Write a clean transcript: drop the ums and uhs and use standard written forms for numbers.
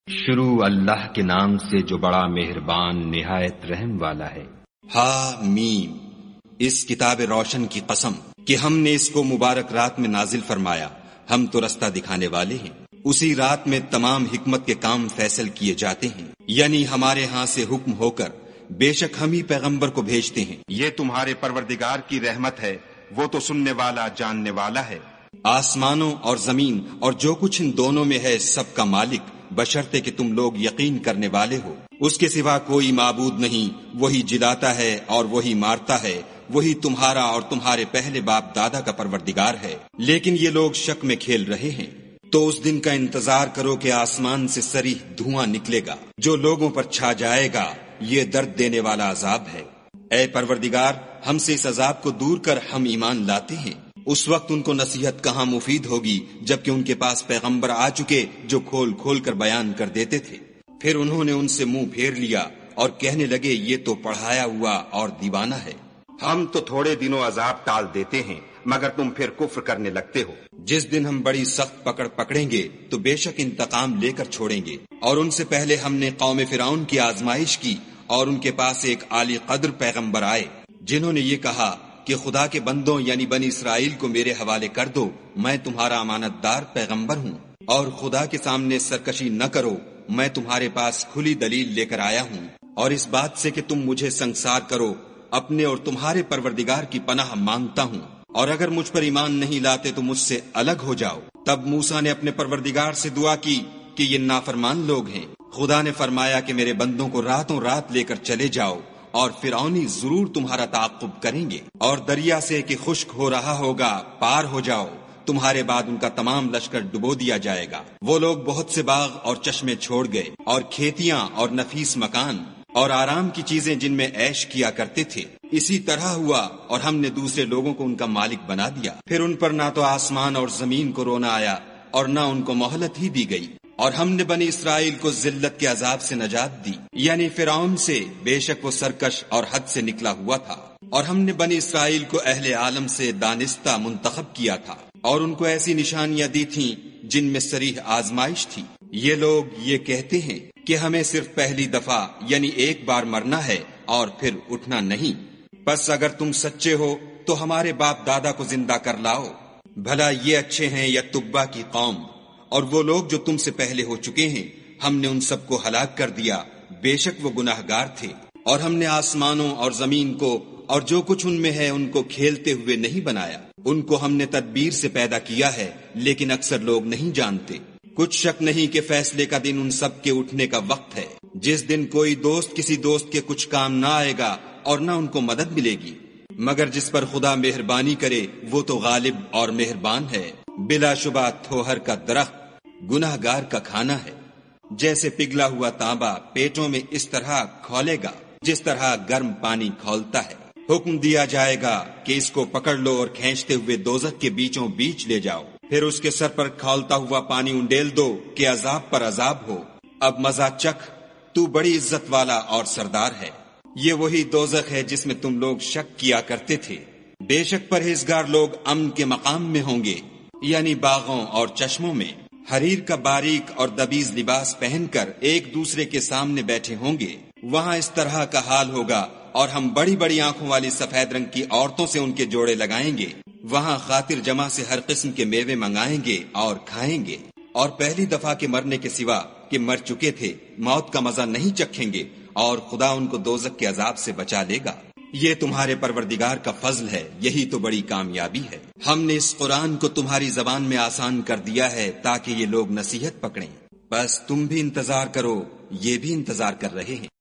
شروع اللہ کے نام سے جو بڑا مہربان نہایت رحم والا ہے۔ ہا میم، اس کتاب روشن کی قسم کہ ہم نے اس کو مبارک رات میں نازل فرمایا، ہم تو رستہ دکھانے والے ہیں۔ اسی رات میں تمام حکمت کے کام فیصل کیے جاتے ہیں، یعنی ہمارے ہاں سے حکم ہو کر بے شک ہم ہی پیغمبر کو بھیجتے ہیں۔ یہ تمہارے پروردگار کی رحمت ہے، وہ تو سننے والا جاننے والا ہے۔ آسمانوں اور زمین اور جو کچھ ان دونوں میں ہے سب کا مالک، بشرطے کہ تم لوگ یقین کرنے والے ہو۔ اس کے سوا کوئی معبود نہیں، وہی جلاتا ہے اور وہی مارتا ہے، وہی تمہارا اور تمہارے پہلے باپ دادا کا پروردگار ہے، لیکن یہ لوگ شک میں کھیل رہے ہیں۔ تو اس دن کا انتظار کرو کہ آسمان سے صریح دھواں نکلے گا جو لوگوں پر چھا جائے گا، یہ درد دینے والا عذاب ہے۔ اے پروردگار، ہم سے اس عذاب کو دور کر ہم ایمان لاتے ہیں۔ اس وقت ان کو نصیحت کہاں مفید ہوگی جبکہ ان کے پاس پیغمبر آ چکے جو کھول کھول کر بیان کر دیتے تھے۔ پھر انہوں نے ان سے منہ پھیر لیا اور کہنے لگے یہ تو پڑھایا ہوا اور دیوانہ ہے۔ ہم تو تھوڑے دنوں عذاب ٹال دیتے ہیں مگر تم پھر کفر کرنے لگتے ہو۔ جس دن ہم بڑی سخت پکڑ پکڑیں گے تو بے شک انتقام لے کر چھوڑیں گے۔ اور ان سے پہلے ہم نے قوم فرعون کی آزمائش کی اور ان کے پاس ایک عالی قدر پیغمبر آئے جنہوں نے یہ کہا کہ خدا کے بندوں یعنی بنی اسرائیل کو میرے حوالے کر دو، میں تمہارا امانت دار پیغمبر ہوں، اور خدا کے سامنے سرکشی نہ کرو، میں تمہارے پاس کھلی دلیل لے کر آیا ہوں، اور اس بات سے کہ تم مجھے سنگسار کرو اپنے اور تمہارے پروردگار کی پناہ مانگتا ہوں، اور اگر مجھ پر ایمان نہیں لاتے تو مجھ سے الگ ہو جاؤ۔ تب موسیٰ نے اپنے پروردگار سے دعا کی کہ یہ نافرمان لوگ ہیں۔ خدا نے فرمایا کہ میرے بندوں کو راتوں رات لے کر چلے جاؤ، اور فرعونی ضرور تمہارا تعاقب کریں گے، اور دریا سے کہ خشک ہو رہا ہوگا پار ہو جاؤ، تمہارے بعد ان کا تمام لشکر ڈبو دیا جائے گا۔ وہ لوگ بہت سے باغ اور چشمے چھوڑ گئے، اور کھیتیاں اور نفیس مکان اور آرام کی چیزیں جن میں عیش کیا کرتے تھے۔ اسی طرح ہوا اور ہم نے دوسرے لوگوں کو ان کا مالک بنا دیا۔ پھر ان پر نہ تو آسمان اور زمین کو رونا آیا اور نہ ان کو مہلت ہی دی گئی، اور ہم نے بنی اسرائیل کو ذلت کے عذاب سے نجات دی، یعنی فرعون سے، بے شک وہ سرکش اور حد سے نکلا ہوا تھا۔ اور ہم نے بنی اسرائیل کو اہل عالم سے دانستہ منتخب کیا تھا، اور ان کو ایسی نشانیاں دی تھیں جن میں صریح آزمائش تھی۔ یہ لوگ یہ کہتے ہیں کہ ہمیں صرف پہلی دفعہ یعنی ایک بار مرنا ہے اور پھر اٹھنا نہیں، بس اگر تم سچے ہو تو ہمارے باپ دادا کو زندہ کر لاؤ۔ بھلا یہ اچھے ہیں یا تبا کی قوم؟ اور وہ لوگ جو تم سے پہلے ہو چکے ہیں ہم نے ان سب کو ہلاک کر دیا، بے شک وہ گناہگار تھے۔ اور ہم نے آسمانوں اور زمین کو اور جو کچھ ان میں ہے ان کو کھیلتے ہوئے نہیں بنایا، ان کو ہم نے تدبیر سے پیدا کیا ہے، لیکن اکثر لوگ نہیں جانتے۔ کچھ شک نہیں کہ فیصلے کا دن ان سب کے اٹھنے کا وقت ہے، جس دن کوئی دوست کسی دوست کے کچھ کام نہ آئے گا اور نہ ان کو مدد ملے گی، مگر جس پر خدا مہربانی کرے وہ تو غالب اور مہربان ہے۔ بلا شبہ تھوہر کا درخت گناہگار کا کھانا ہے، جیسے پگھلا ہوا تانبا پیٹوں میں اس طرح کھولے گا جس طرح گرم پانی کھولتا ہے۔ حکم دیا جائے گا کہ اس کو پکڑ لو اور کھینچتے ہوئے دوزخ کے بیچوں بیچ لے جاؤ، پھر اس کے سر پر کھولتا ہوا پانی انڈیل دو کہ عذاب پر عذاب ہو۔ اب مزہ چکھ، تو بڑی عزت والا اور سردار ہے۔ یہ وہی دوزخ ہے جس میں تم لوگ شک کیا کرتے تھے۔ بے شک پرہیزگار لوگ امن کے مقام میں ہوں گے، یعنی باغوں اور چشموں میں، حریر کا باریک اور دبیز لباس پہن کر ایک دوسرے کے سامنے بیٹھے ہوں گے۔ وہاں اس طرح کا حال ہوگا، اور ہم بڑی بڑی آنکھوں والی سفید رنگ کی عورتوں سے ان کے جوڑے لگائیں گے۔ وہاں خاطر جمع سے ہر قسم کے میوے منگائیں گے اور کھائیں گے، اور پہلی دفعہ کے مرنے کے سوا کہ مر چکے تھے موت کا مزہ نہیں چکھیں گے، اور خدا ان کو دوزخ کے عذاب سے بچا لے گا۔ یہ تمہارے پروردگار کا فضل ہے، یہی تو بڑی کامیابی ہے۔ ہم نے اس قرآن کو تمہاری زبان میں آسان کر دیا ہے تاکہ یہ لوگ نصیحت پکڑیں، بس تم بھی انتظار کرو، یہ بھی انتظار کر رہے ہیں۔